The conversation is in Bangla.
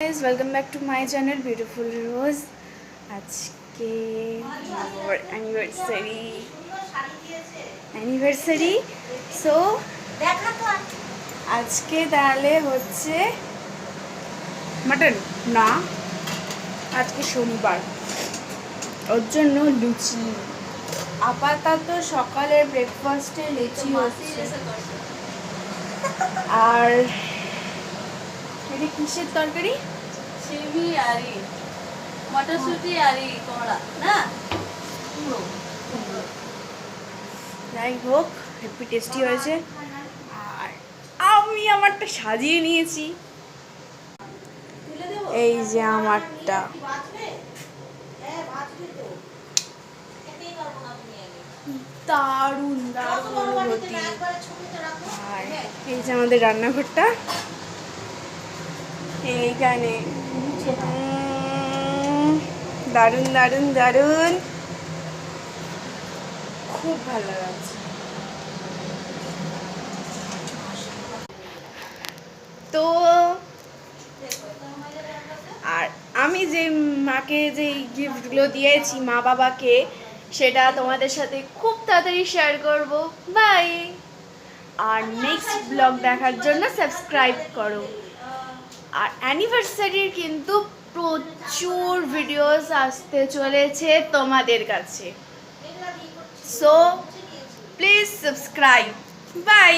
Guys, welcome back to my channel beautiful রোজ। আজকে আমার অ্যানিভার্সারি সো আজকে তাহলে হচ্ছে মাটন না, আজকে শনিবার, ওর জন্য লুচি। আপাতত সকালের ব্রেকফাস্টে লুচি হচ্ছে। আর এটা কিসের তরকারি? সিমি আরি মটরশুঁটি আরি কমলা না যাই হোক, হেপি টেস্টি হয়েছে। আর আমি আমারটা সাজিয়ে নিয়েছি, এই যে আমারটা। দারুণ দারুণ অনুভূতি। আর এই যে আমাদের রান্নাঘরটা, এইখানে দারুণ দারুণ দারুণ, খুব ভালো লাগছে। তো আর আমি যে মাকে যে গিফটগুলো দিয়েছি মা বাবাকে, সেটা তোমাদের সাথে খুব তাড়াতাড়ি শেয়ার করব। বাই। আর নেক্সট ব্লগ দেখার জন্য সাবস্ক্রাইব করো। আর অ্যানিভার্সারির কিন্তু প্রচুর ভিডিওস আসতে চলেছে তোমাদের কাছে, সো প্লিজ সাবস্ক্রাইব। বাই।